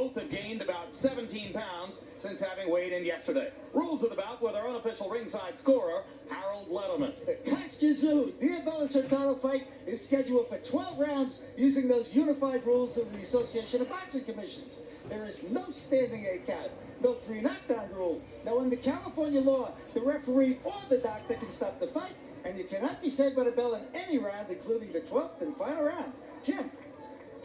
Both have gained about 17 pounds since having weighed in yesterday. Rules of the bout with our unofficial ringside scorer, Harold Letterman. The Kostya Tszyu Diobleys Hurtado fight is scheduled for 12 rounds using those unified rules of the Association of Boxing Commissions. There is no standing A count, no 3 knockdown rule. Now, under California law, the referee or the doctor can stop the fight, and you cannot be saved by the bell in any round, including the 12th and final round. Jim.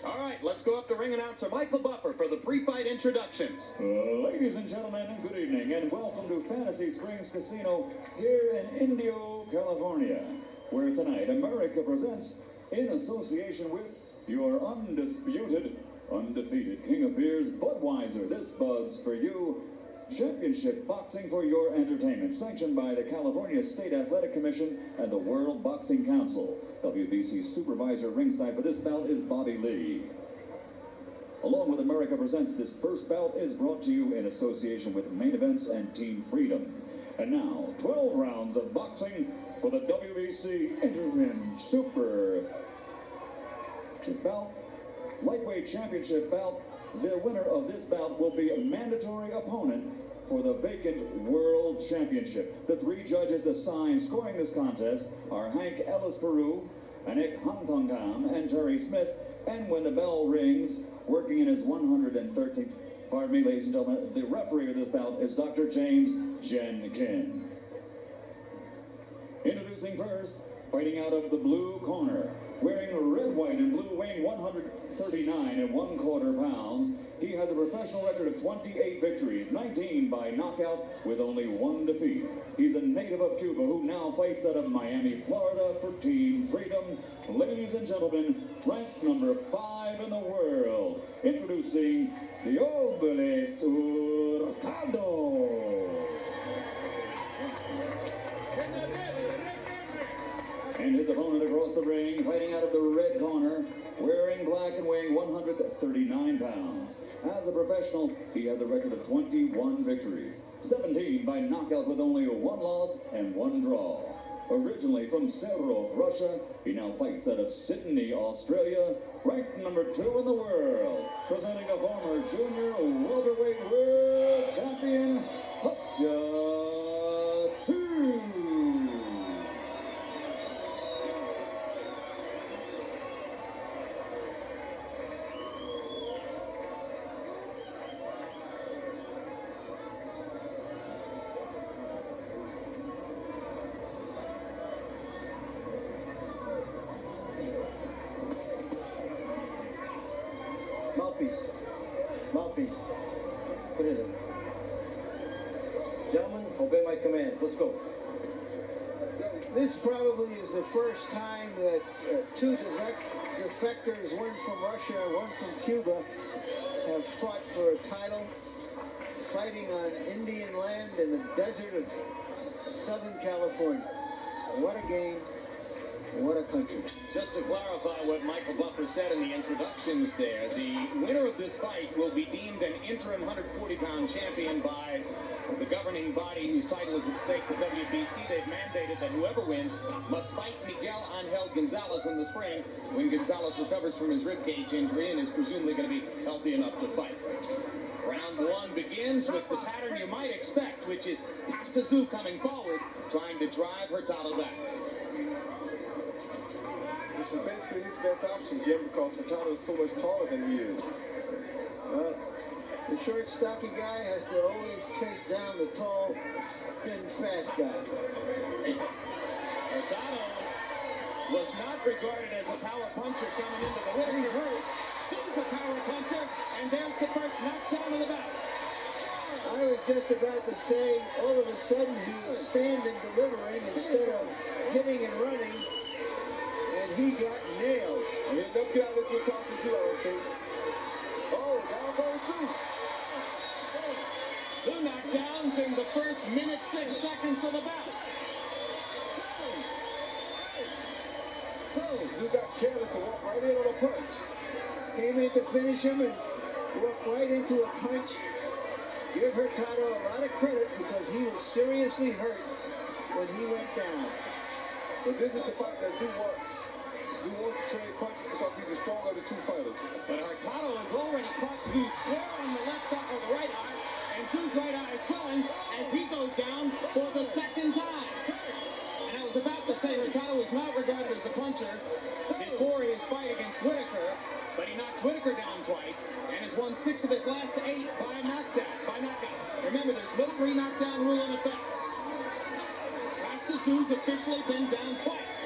All right, let's go up to ring announcer Michael Buffer for the pre-fight introductions. Ladies and gentlemen, good evening, and welcome to Fantasy Springs Casino here in Indio, California, where tonight America presents, in association with your undisputed, undefeated King of Beers, Budweiser, this Bud's for you, championship boxing for your entertainment, sanctioned by the California State Athletic Commission and the World Boxing Council. WBC supervisor ringside for this bout is Bobby Lee. Along with America Presents, this first bout is brought to you in association with Main Events and Team Freedom. And now, 12 rounds of boxing for the WBC interim super bout, lightweight championship bout. The winner of this bout will be a mandatory opponent for the vacant World Championship. The 3 judges assigned scoring this contest are Hank Ellis-Peru, Anik Hantongam, and Jerry Smith. And when the bell rings, working in his 113th, pardon me, ladies and gentlemen, the referee of this bout is Dr. James Jenkin. Introducing first, fighting out of the blue corner, wearing red, white, and blue, weighing 139 1/4 pounds. He has a professional record of 28 victories, 19 by knockout, with only 1 defeat. He's a native of Cuba who now fights out of Miami, Florida for Team Freedom. Ladies and gentlemen, ranked number 5 in the world, introducing Diobleys Hurtado. And his opponent across the ring, fighting out of the red corner, wearing black and weighing 139 pounds. As a professional, he has a record of 21 victories, 17 by knockout with only 1 loss and 1 draw. Originally from Serov, Russia, he now fights out of Sydney, Australia, ranked number 2 in the world, presenting a former junior welterweight world champion, Kostya Tszyu. Mouthpiece. Put it in. Gentlemen, obey my commands. Let's go. This probably is the first time that 2 defectors, one from Russia, one from Cuba, have fought for a title, fighting on Indian land in the desert of Southern California. What a game. What a country. Just to clarify what Michael Buffer said in the introductions there, the winner of this fight will be deemed an interim 140-pound champion by the governing body whose title is at stake, the WBC. They've mandated that whoever wins must fight Miguel Angel Gonzalez in the spring when Gonzalez recovers from his ribcage injury and is presumably going to be healthy enough to fight. Round 1 begins with the pattern you might expect, which is Kostya Tszyu coming forward, trying to drive Hurtado back. This is basically his best option, Jim, because Hurtado is so much taller than he is. The short, stocky guy has to always chase down the tall, thin, fast guy. Hurtado was not regarded as a power puncher coming into the ring. Tsyu's a power puncher, and there's the first knockdown of the bout. I was just about to say, all of a sudden he was standing delivering instead of hitting and running. And he got nailed. And he'll never get out of this with Kostya Tszyu, I don't think. Oh, down goes Tszyu. 2 knockdowns in the first minute, 6 seconds of the bout. Tszyu got careless and walked right in on a punch. Came in to finish him and walked right into a punch. Give Hurtado a lot of credit because he was seriously hurt when he went down. But this is the fight that Tszyu wants. Tszyu wants to trade punches because he's the stronger of the 2 fighters. But Hurtado has already caught Tszyu square on the and has won 6 of his last 8 by knockout. Remember, there's no 3 knockdown rule in effect. Kostya Tszyu's officially been down twice.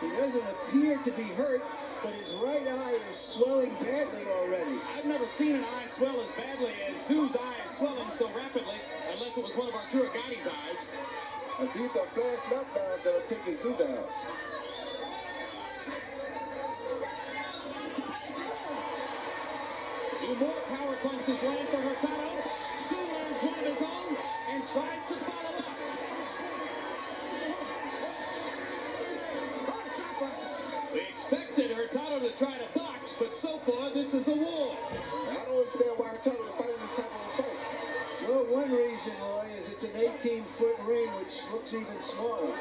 He doesn't appear to be hurt, but his right eye is swelling badly already. I've never seen an eye swell as badly as Tszyu's eye is swelling so rapidly, unless it was one of Arturo Gatti's eyes. And these are flash knockdowns that are taking Tszyu down. 2 more power punches land for Hurtado. Tszyu lands one of his own and tries to follow up. We expected Hurtado to try to box, but so far this is a war. I don't understand why Hurtado is fighting this type of a fight. Well, one reason, Roy, is it's an 18-foot ring, which looks even smaller.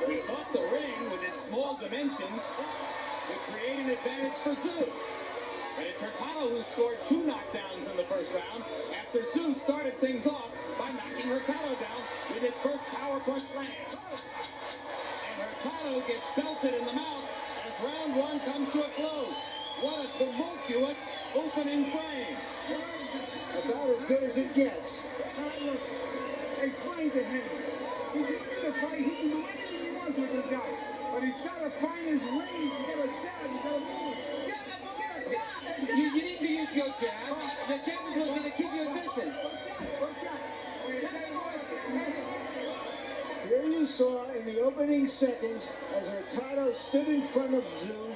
We thought the ring, with its small dimensions, would create an advantage for Tszyu. But it's Hurtado who scored 2 knockdowns in the first round after Tszyu started things off by knocking Hurtado down with his first power punch land. And Hurtado gets belted in the mouth as round 1 comes to a close. What a tumultuous opening frame. About as good as it gets. Look, explain to him. He wants to fight. He can do anything he wants with this guy. But he's got to find his range. He's got to jab. He's got to move. You need to use your jab. The jab is what's going to keep you at distance. Here you saw in the opening seconds as Hurtado stood in front of Tszyu,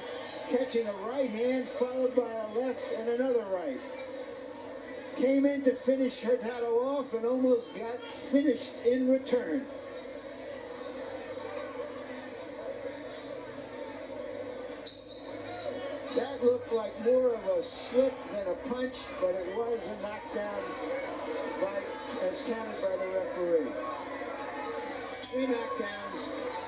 catching a right hand followed by a left and another right. Came in to finish Hurtado off and almost got finished in return. That looked like more of a slip than a punch, but it was a knockdown as counted by the referee. 3 knockdowns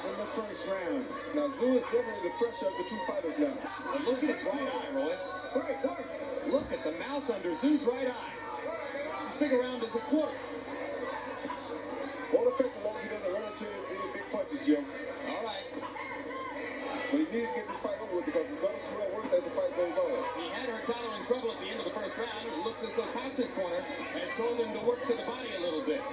in the first round. Now, Tszyu is definitely the pressure of the 2 fighters now. But look at his right eye, Roy. Look at the mouse under Tszyu's right eye. It's as big around as a quarter. Won't affect him as long as he doesn't run into any big punches, Jim. All right. But he needs to get this fight over with because it's going to swell worse as the fight goes on. He had Hurtado in trouble at the end of the first round. It looks as though Kostya's corner has told him to work to the body a little bit.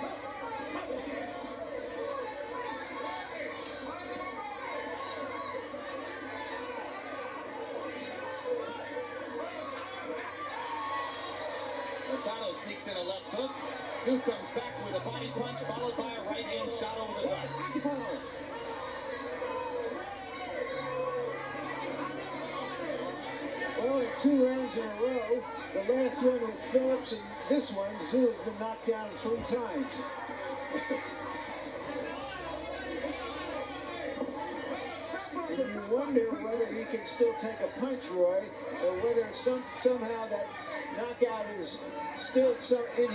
Hurtado sneaks in a left hook. Tszyu comes back with a body punch followed by a right hand shot over the top. Well, in 2 rounds in a row, the last one with Phillips and this one, Tszyu has been knocked down 3 times. And you wonder whether he can still take a punch, Roy, or whether somehow that knockout is still in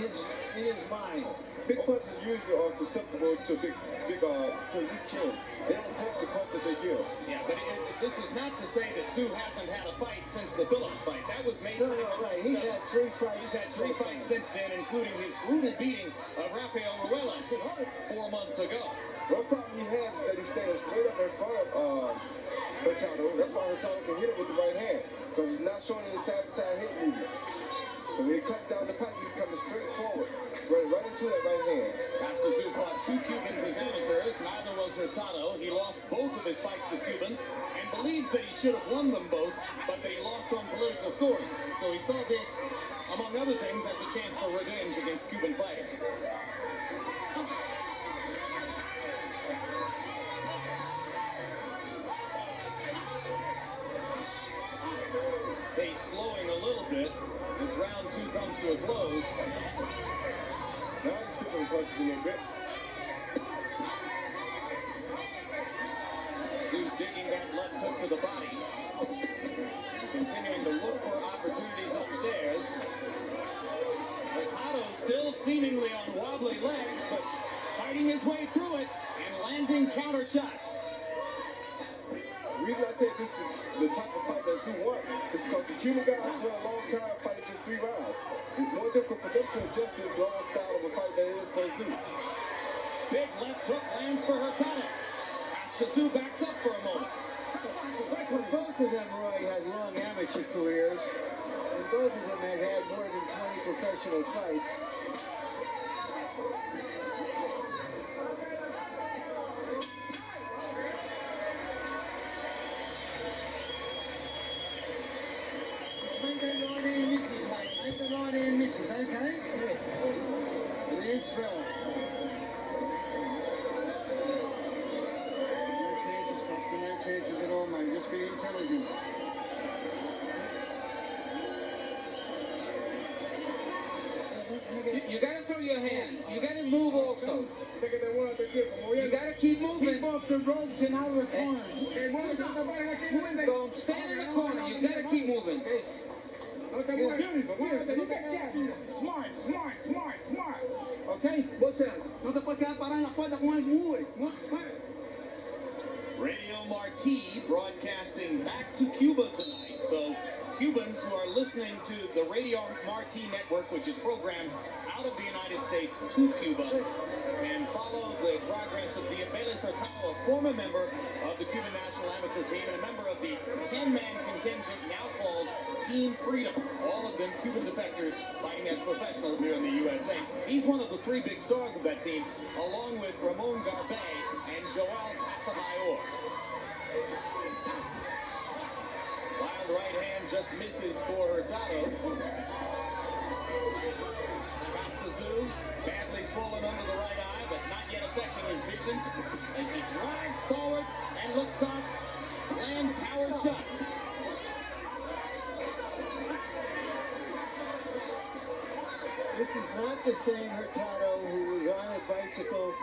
his mind. Big punches usually are susceptible to weak chins. They don't take the punch that they give. Yeah, but this is not to say that Tszyu hasn't had a fight since the Phillips fight. That was made. No, right. He's had 3 fights. He's had 3 fights since then, including his brutal beating of Rafael Ruelas 4 months ago. One problem he has is that he's standing straight up in front of Hurtado. That's why Hurtado can hit him with the right hand, because he's not showing any side-to-side hit movement. So when he cuts down the pipe, he's coming straight forward, running right into that right hand. Kostya Tszyu fought 2 Cubans as amateurs. Neither was Hurtado. He lost both of his fights with Cubans and believes that he should have won them both, but that he lost on political scoring. So he saw this, among other things, as a chance for revenge against Cuban fighters. Pace slowing a little bit as round 2 comes to a close. Now he's stripping punches a little bit. Tszyu digging that left hook to the body. Continuing to look for opportunities upstairs. Hurtado still seemingly on wobbly legs, but fighting his way through it and landing counter shots. The reason I said this is the type of fight that Tszyu wants is because the Cuban guys for a long time fighting just 3 rounds. It's more difficult for them to adjust this long style of a fight than it is for Tszyu. Big left hook lands for Hurtado. Kostya Tszyu backs up for a moment. Both of them, Roy, had long amateur careers, and both of them have had more than 20 professional fights. Make that right hand misses, mate. Make the right hand misses, okay? Yeah. And then throw it. No chances, Kostya. No chances at all, mate. Just be intelligent. You gotta throw your hands. You gotta move also. You gotta keep moving. Keep off the ropes and out of the corners. Don't stand in the corner. You gotta keep moving. Beautiful, beautiful. Look at that. Smart, smart, smart, smart. Okay? What's that? No te puedes quedar parado en la cuerda con el muy. Radio Marti broadcasting back to Cuba tonight. So Cubans who are listening to the Radio Marti network, which is programmed out of the United States to Cuba, and follow the progress of Diobleys Hurtado, a former member of the Cuban national amateur team and a member of the 10-man contingent now called Team Freedom. All of them Cuban defectors fighting as professionals here in the USA. He's one of the three big stars of that team, along with Ramon Garbe and Joel Casamayor. Wild right hand just misses for Hurtado. Kostya Tszyu, badly swollen under the right eye, but not yet affecting his vision as he drives forward and looks to land power shots. This is not the same Hurtado who was on a bicycle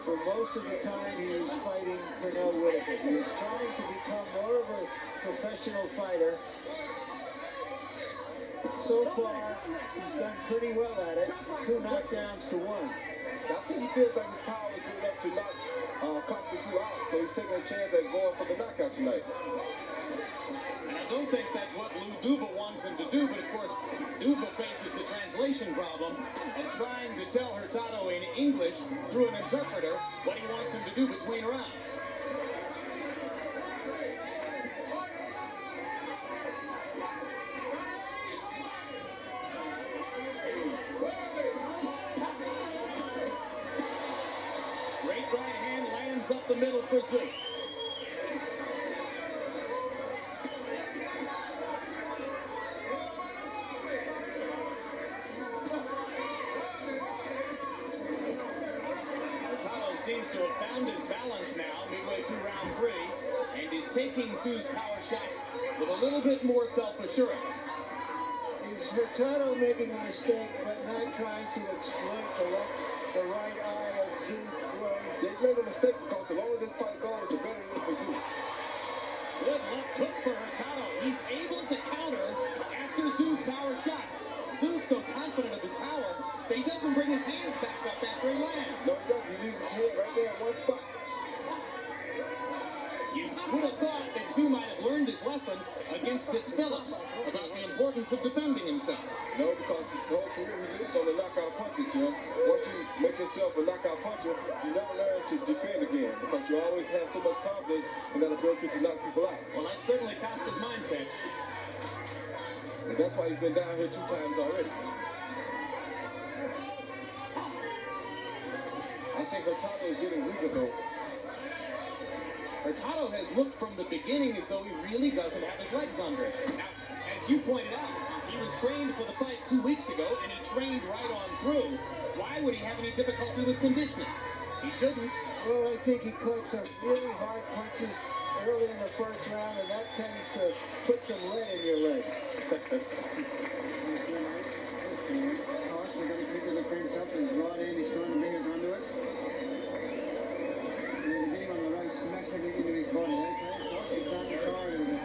for most of the time he was fighting Pernell Whitaker. He was trying to become more of a professional fighter. So far, he's done pretty well at it. 2 knockdowns to 1. I think he feels like his power is good enough to knock Kostya Tszyu out, so he's taking a chance at going for the knockout tonight. And I don't think that's what Lou Duva wants him to do, but of course, Duva faces the translation problem of trying to tell Hurtado in English through an interpreter what he wants him to do between rounds. Straight right hand lands up the middle for Tszyu. Seems to have found his balance now midway through round 3 and is taking Tszyu's power shots with a little bit more self-assurance. Is Hurtado making a mistake but not trying to exploit the right eye of Tszyu? He's made a mistake because the longer this fight goes, the better it is for Tszyu. Good luck hook for Hurtado. He's able to counter after Tszyu's power shots. Tszyu's so confident of his power that he doesn't bring his hands back up after he lands. No, he doesn't. He leaves his head right there in one spot. You would have thought that Tszyu might have learned his lesson against Fitzphillips about the importance of defending himself. No, because his whole career he lived on the knockout punches, Jim. Once you make yourself a knockout puncher, you never learn to defend again because you always have so much confidence in that ability to knock people out. Well, that's certainly Kostya's mindset. And that's why he's been down here 2 times already. I think Hurtado is getting weaker, though. Hurtado has looked from the beginning as though he really doesn't have his legs under him. Now, as you pointed out, he was trained for the fight 2 weeks ago, and he trained right on through. Why would he have any difficulty with conditioning? He shouldn't. Well, I think he caught some really hard punches early in the first round, and that tends to put some lead in your legs. Cost, we're going to keep the defense up. His right hand, he's trying to bring us under it. And get him on the right, smashing it into his body, okay? Cost, he's starting to tire a little bit.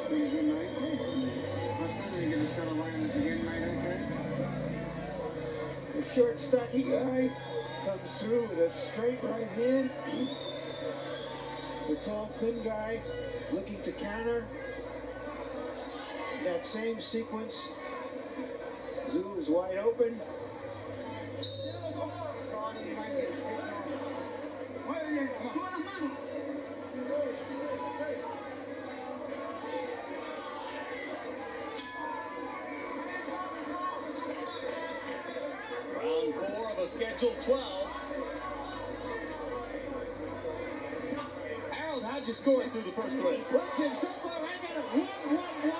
Pretty good, mate. Cost, I'm going to get a shot away on this again, mate, okay? The short, stocky guy comes through with a straight right hand. The tall, thin guy looking to counter. In that same sequence, Tszyu is wide open. Round 4 of a scheduled 12. Harold, how'd you score it through the first three? Well, Jim, so far I got it 1-1-1,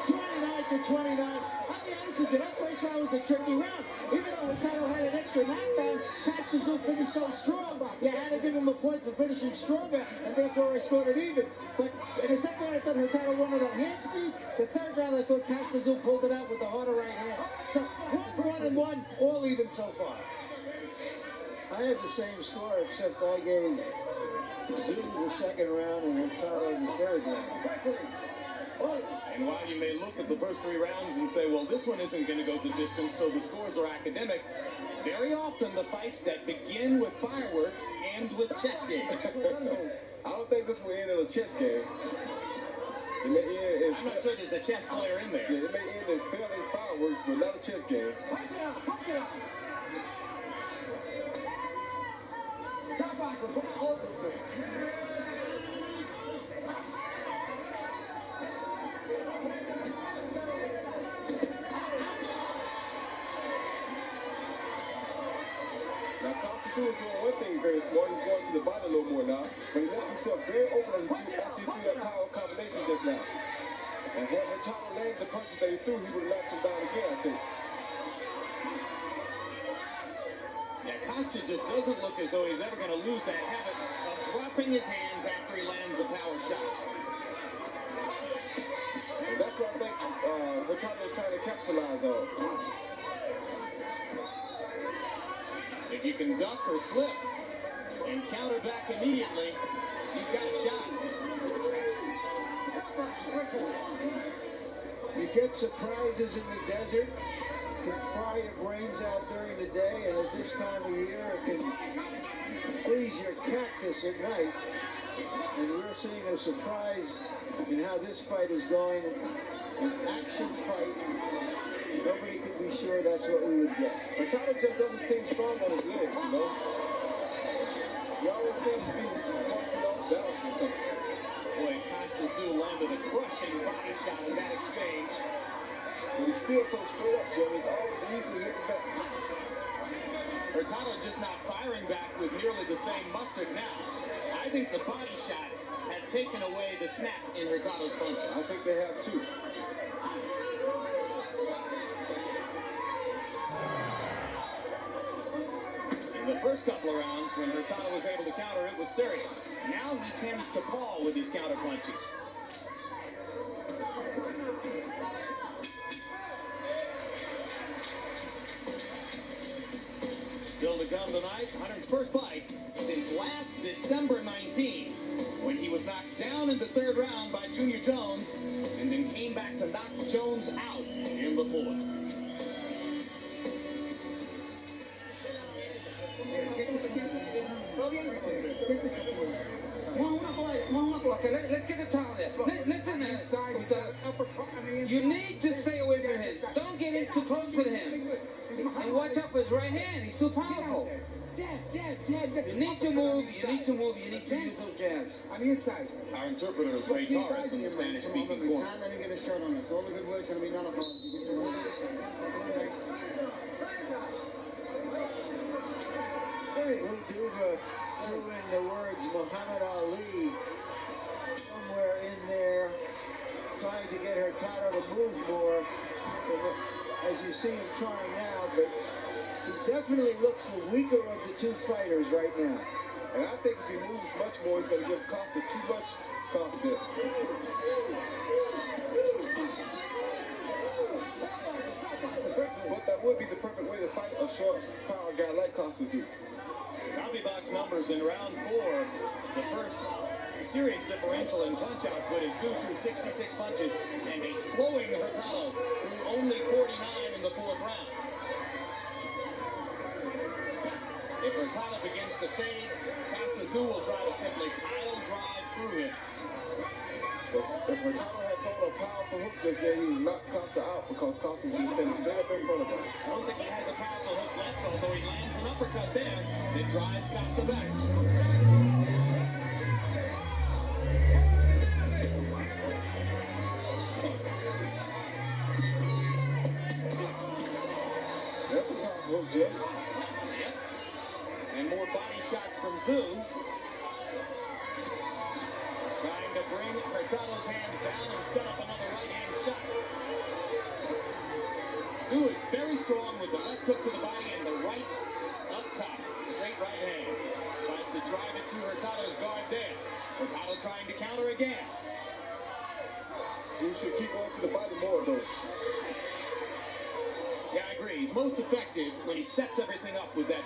29-29. I'll be honest with you, that first round was a tricky round. Even though Hurtado had an extra knockdown, Kostya Tszyu finished so strong. You had to give him a point for finishing stronger, and therefore I scored it even. But in the second round, I thought Hurtado won it on hand speed. The third round, I thought Kostya Tszyu pulled it out with the harder right hand. So 1-1, all even so far. I had the same score, except I gave Tszyu the second round and Hurtado the third round. And while you may look at the first 3 rounds and say, well, this one isn't going to go the distance, so the scores are academic, very often the fights that begin with fireworks end with chess games. I don't think this will end in a chess game. It may end in, I'm not sure there's a chess player in there. yeah, it may end in failing fireworks, but not a chess game. Punch it out, punch it out. Top boxer, what's all this thing? Now, Kostya Tszyu is doing one thing very smart. He's going to the body a little more now. But he left himself very open after he threw that power combination just now. And had Hurtado landed the punches that he threw, he would have knocked him down again, I think. Yeah, Kostya just doesn't look as though he's ever going to lose that habit of dropping his hands after he lands a power shot. And that's what I think Hurtado is trying to capitalize on. If you can duck or slip and counter back immediately, you've got a shot. You get surprises in the desert. It can fry your brains out during the day, and at this time of year, it can freeze your cactus at night. And we're seeing a surprise in how this fight is going. An action fight. Nobody could be sure that's what we would get. Hurtado just doesn't seem strong on his legs, you know? He always seems to be marching off balance or something. Boy, Kostya Tszyu landed a crushing body shot in that exchange. But he's still so straight up, Jim. It's always easily hit back. Hurtado just not firing back with nearly the same mustard now. I think the body shots have taken away the snap in Hurtado's punches. I think they have too. In the first couple of rounds, when Hurtado was able to counter, it was serious. Now he tends to fall with his counter punches. Still to come tonight, Hunter's first fight since last December 19, when he was knocked down in the third round by Junior Jones, and then came back to knock Jones out in the fourth. Okay, let's get the towel there. Listen, you need to stay away from him. Don't get in too close with him. And watch out for his right hand. He's too powerful. You need to move, you need to move, you need to use those jabs. On the inside. Our interpreter is Ray Torres in the Spanish-speaking corner. Let me get a shirt on it. All the good words are going to be none of them. Uduva threw in the words Muhammad Ali somewhere in there, trying to get Hurtado to move more, as you see him trying now, but he definitely looks the weaker of the two fighters right now. And I think if he moves much more, he's going to give Kostya too much confidence. But that would be the perfect way to fight a short power guy like Kostya Tszyu. Box numbers in round 4. The first serious differential in punch output is Tszyu threw 66 punches and a slowing Hurtado threw only 49 in the fourth round. If Hurtado begins to fade, Kostya Tszyu will try to simply pile drive through him. But if Hurtado had thrown a powerful hook just there, he would knock Kostya out because Kostya was just standing straight up in front of him. I don't think he has a powerful hook left, although he lands an uppercut there that drives Kostya back. That's a powerful hook, Jim. Yep. And more body shots from Tszyu. Trying to bring Hurtado's hands down and set up another right-hand shot. Tszyu is very strong with the left hook to the body and the right up top. Straight right hand. Tries to drive it through Hurtado's guard there. Hurtado trying to counter again. Tszyu should keep going to the body more, though. Yeah, I agree. He's most effective when he sets everything up with that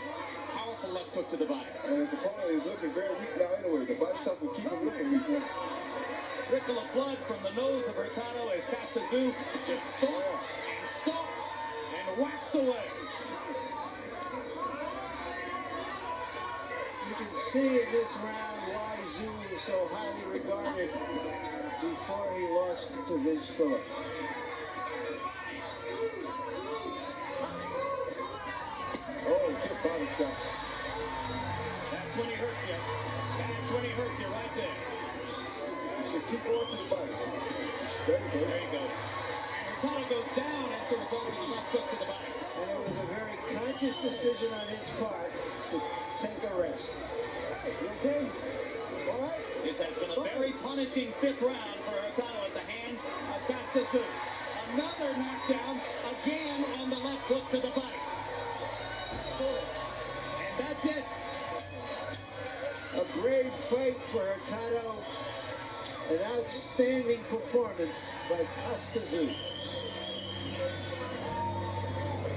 powerful left hook to the body. And his opponent is looking very weak now anyway. The body shot will keep him looking weak. Trickle of blood from the nose of Hurtado as Kostya Tszyu just stalks and whacks away. You can see in this round why Tszyu was so highly regarded before he lost to Vince Phillips. Oh, good body shot. That's when he hurts you. That's when he hurts you right there. You should keep going to the body. There you go. And Hurtado goes down as the result of the left hook to the body. And it was a very conscious decision on his part to take a rest. You okay? All right? This has been a very punishing fifth round for Hurtado at the hands of Kostya Tszyu. Another knockdown, again on the left hook to the body. And that's it. A great fight for Hurtado. An outstanding performance by Kostya Tszyu.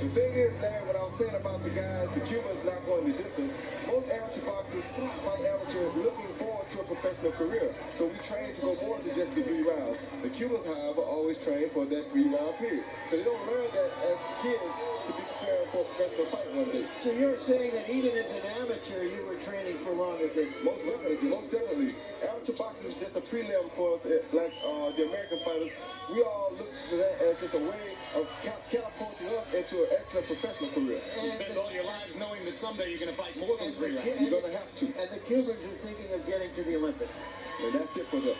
The thing is, Larry, what I was saying about the guys, the Cubans not going the distance. Most amateur boxers fight amateur looking forward to a professional career. So we train to go more than just the 3 rounds. The Cubans, however, always train for that 3-round period. So they don't learn that as kids to be preparing for a professional fight one day. So you're saying that even as an amateur, you were training for longer distance? Most definitely, most definitely. Amateur boxing is just a prelim for us, like the American fighters. We all look for that as just a way of catapulting us into an excellent professional career. You spend all your lives knowing that someday you're going to fight more than 3 rounds. You're going to have to. And the Cubans are thinking of getting to the Olympics. And that's it for them.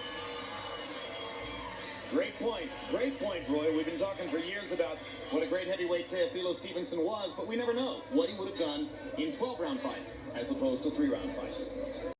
Great point, Roy. We've been talking for years about what a great heavyweight Teofilo Stevenson was, but we never know what he would have done in 12-round fights as opposed to 3-round fights.